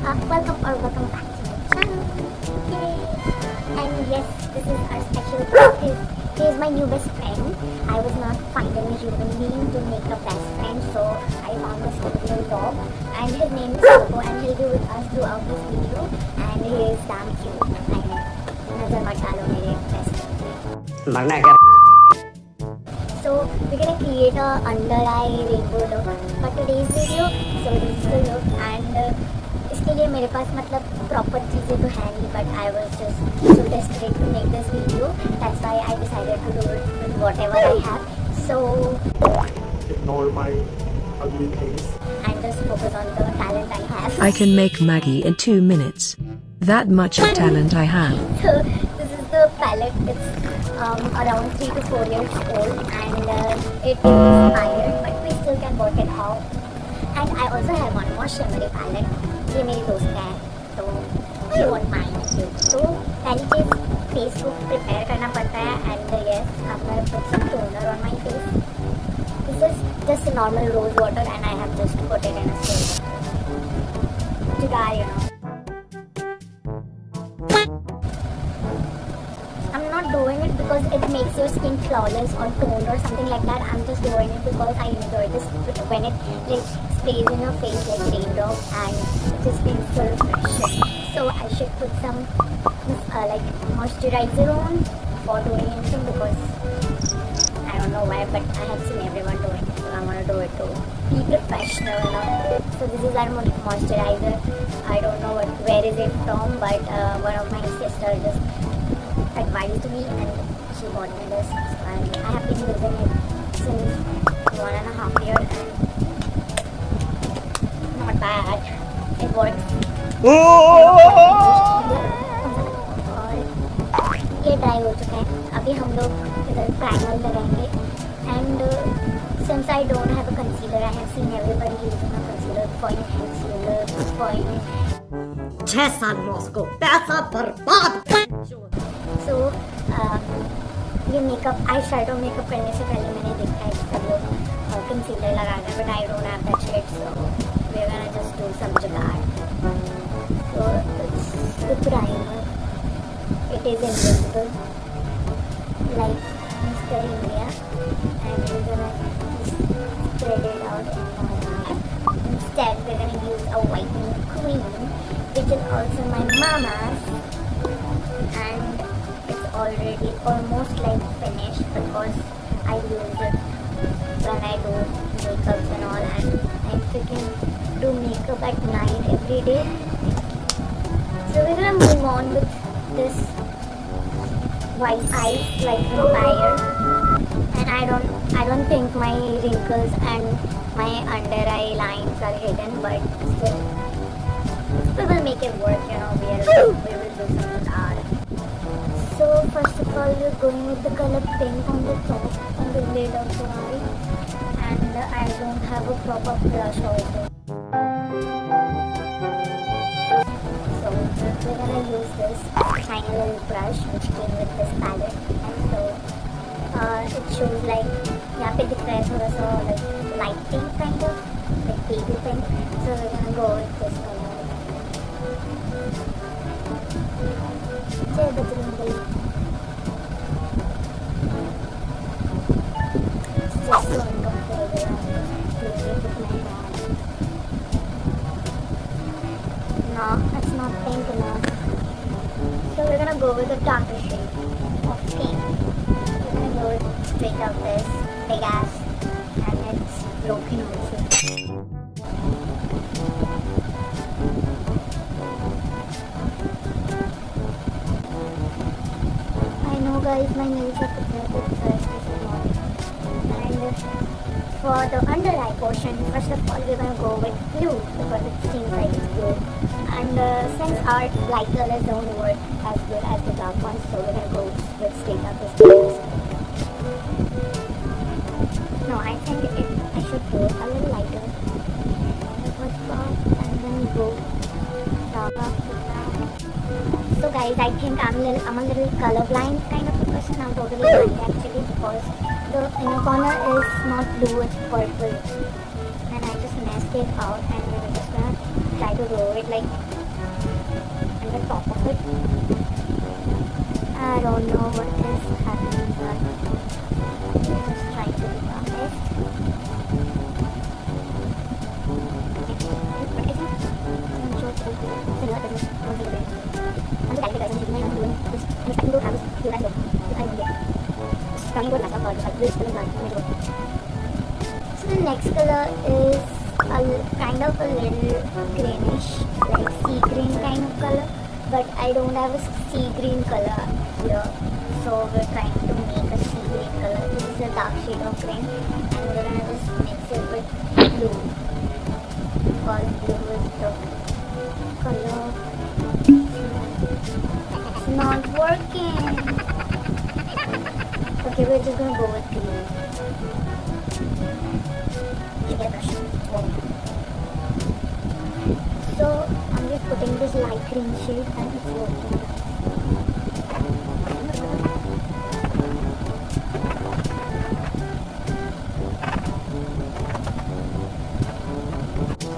welcome back to my channel. Yay! And yes, this is our special guest. He is my new best friend. I was not finding a human being to make a best friend, so I found this little dog. And his name is Coco, and he'll be with us throughout this video. And he is damn cute. And nazar mat dalo mere best friend. So we're gonna create a under eye rainbow look for today's video. So this is the look, and इसके लिए मेरे पास मतलब proper चीज़ें तो हैं नहीं, but I was just so desperate to make this video. That's why I decided to do it with whatever I have. So ignore my ugly face and just focus on the talent I have. I can make Maggie in 2 minutes. That much of talent I have. So this is the palette. It's around 3 to 4 years old, and it is iron, but we still can work it out. And I also have one more shimmery palette. ये मेरी दोस्त है, तो she won't mind it. तो पहली चीज़ face को prepare करना पड़ता है, and yes, I'm gonna put some toner on my face. This is just a normal rose water, and I have just put it in a silver to dry, you know. I'm not doing it because it makes your skin flawless or toned or something like that. I'm just doing it because I enjoy this when it like sprays in your face like raindrops, and it just feels so refreshing. So I should put some like moisturizer on before doing anything, because I don't know why, but I have seen everyone doing it, so I want to do it too. Be professional enough. So this is our moisturizer. I don't know where is it from, but one of my sisters just advised me and she bought me this, and I have been using it since 1.5 years, and not bad. It works. और ये dry हो चुका है. अभी हम लोग इधर primer लगाएंगे, and since I don't have a concealer, I have seen everybody using a concealer for concealer for 6 साल मॉस्को पैसा बर्बाद. So ये मेकअप आई शैडो मेकअप करने से पहले मैंने देखा है कि सब लोग कंसीलर लगाते हैं, but I don't have that shit, so we are gonna just do some जुगाड़. So it's the primer. It is invisible like Mr. India, and we're gonna just spread it out in my eye. Instead we're gonna use a whitening cream, which is also my mama's, and already almost like finished because I use it when I do makeups and all, and I freaking do makeup at night every day. So we're gonna move on with this white eyes like vampire, and I don't think my wrinkles and my under eye lines are hidden, but still we will make it work, you know. We will do some art. So first of all, we're going with the color pink on the top, on the lid of the eye, and I don't have a proper blush also. So we're gonna use this tiny little brush which came with this palette, and so it shows like यहाँ पे दिख रहा है थोड़ा सा like light pink kind of, like baby pink. So we're gonna go with this color. जय Bajrangbali. Just so uncomfortable. No, that's not pink enough. So we're gonna go with a darker shade of pink. We're gonna go straight up this big ass, and it's broken also. Guys, my nails are pathetic, and for the under eye portion, first of all we're gonna go with blue because it seems like it's blue, and since our light colors don't work as good as the dark ones, so we're gonna go with straight up this colors. No, I think I should go a little lighter. And then go darker. So guys, I think I'm a little colorblind kind of a person. I'm totally blind actually, because the inner corner is not blue, it's purple, and I just messed it out, and we're just gonna try to do it like the top of it. I don't know what is happening, but I'm just trying to be honest. I'm sure it's similar to this. I'm just guys, I'm doing this. I'm just going to have this. You guys know. I will get. Just trying to myself, but I'll just so the next color is a kind of a little greenish, like sea green kind of color, but I don't have a sea green color here, so we're trying to make a sea green color. This is a dark shade of green, and we're gonna just mix it with blue, because blue is the color. It's not working. Okay, we're just gonna go with green. So I'm just putting this light green shade and it's working.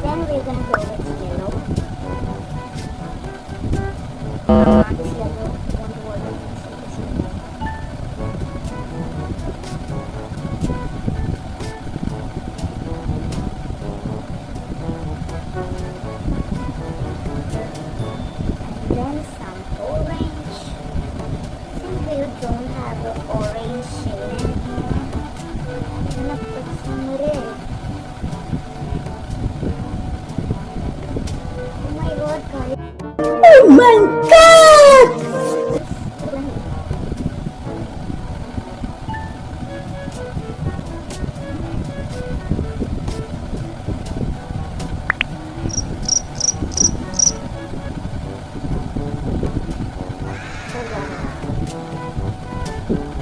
Then we're gonna go with yellow. This yellow won't work. Then some orange. Since we don't have an orange shade in here, I'm gonna put some red. Oh my god, guys. Oh my god!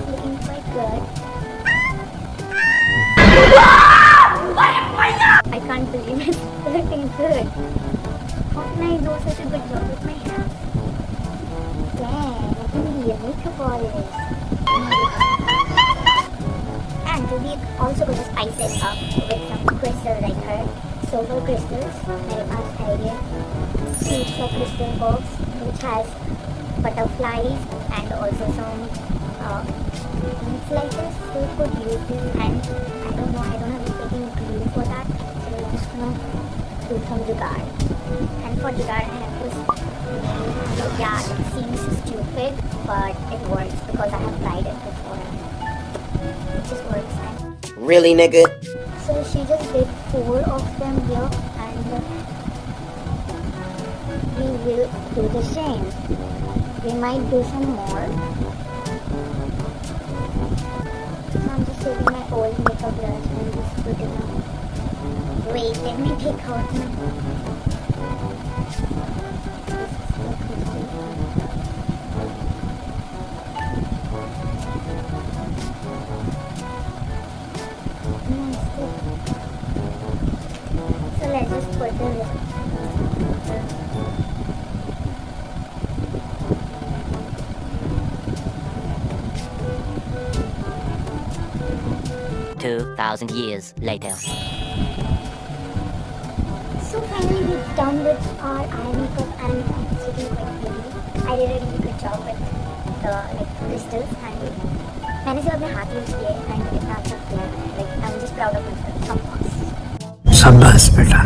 Looking quite good. I can't believe it's looking good. How can I do such a good job with my hands? Dang, I can be a makeup artist. And we also going to spice it up with some crystals I heard. So for crystals, मेरे पास है ये seeds of crystal box which has butterflies and also some things like this. So you could use this, and I don't know, I don't have a freaking glue for that. So we're just gonna do some jugaad. And for jugaad I have this. So yeah, it seems stupid, but it works because I have tried it before. It just works. And Really, nigga? so she just did 4 of them here, and we will do the same. We might do some more. So I'm just taking my old makeup brush and just putting on. Wait, let me take out my. So let's just put the 2,000 years later. So finally we're done with our eye makeup, and it's looking quite pretty. I did a really good job with the crystals, and मैंने सिर्फ अपने हाथ use किए and इतना अच्छा किया. Like I'm just proud of myself. शाबाश बेटा.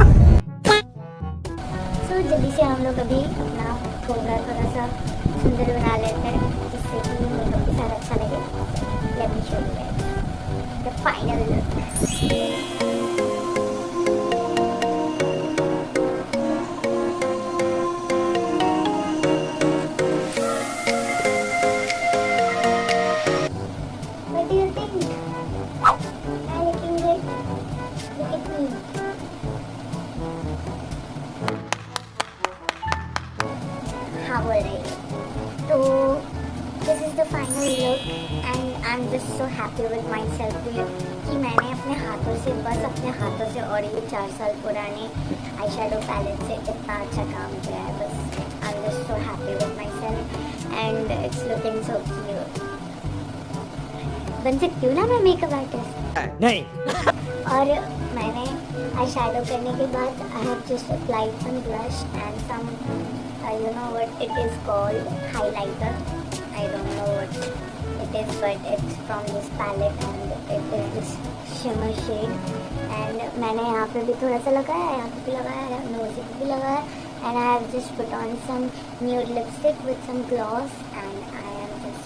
So जल्दी से हम लोग अभी अपना थोड़ा सा सुंदर बना लेते हैं, जिससे कि मेकअप के साथ अच्छा लगे. Let me show you the final look. What do you think? Am I looking good? Look at me. How old are you? So this is the final look, and I'm just so happy with myself कि मैंने अपने हाथों से बस अपने हाथों से और ये 4 साल पुराने आई शेडो पैलेट से इतना अच्छा काम किया है. बस I'm just so happy with myself and it's looking so cute. बन सकती हूँ ना मैं मेकअप आर्टिस्ट? नहीं. और मैंने आई शेडो करने के बाद I have just applied some blush and some you know what it is called, highlighter. I don't know what it is, but it's from this palette and it is this shimmer shade. And मैंने यहाँ पे भी थोड़ा सा लगाया, यहाँ पे भी लगाया है, नोज पे भी लगाया, and I have just put on some nude lipstick with some gloss, and I am just,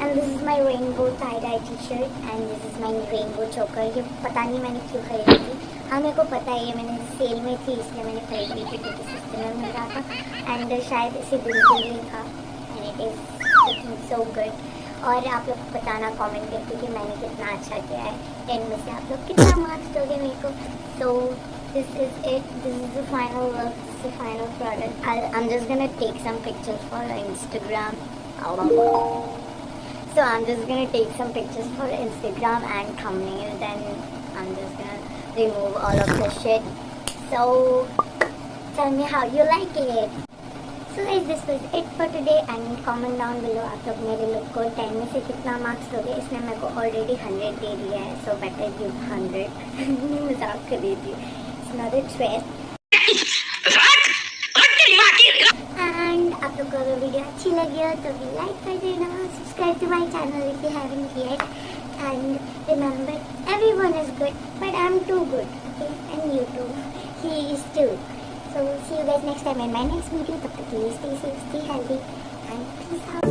and this is my rainbow tie-dye t-shirt and this is my rainbow choker. ये पता नहीं मैंने क्यों खरीदी थी, हाँ मेरे को पता है ये मैंने सेल में थी इसलिए मैंने खरीद ली थी क्योंकि सस्ते में मिल रहा था एंड शायद इसी दिन के लिए था and it is looking so good. और आप लोग को बताना कमेंट करके कि मैंने कितना अच्छा किया है, 10 में से आप लोग कितना मार्क्स दोगे मेरे को. So this is it, this is the final work, this is the final product. I am just gonna take some pictures for Instagram. So I'm just gonna take some pictures for Instagram and thumbnail, then I'm just gonna remove all of the shit. So tell me how you like it. So guys, this was it for today and comment down below आप लोग मेरे look को 10 में से कितना marks दोगे. इसने मेरे को ऑलरेडी 100 दे दिया है, so better give 100. मजाक कर रही थी, it's not a threat. And आप लोग को अगर वीडियो अच्छी लगी हो तो भी लाइक कर देना, subscribe to my channel if you haven't yet, and remember everyone is good but I am too good, okay, and you too, he is too. So see you guys next time in my next video. तब तक के लिए stay safe, stay healthy and peace out.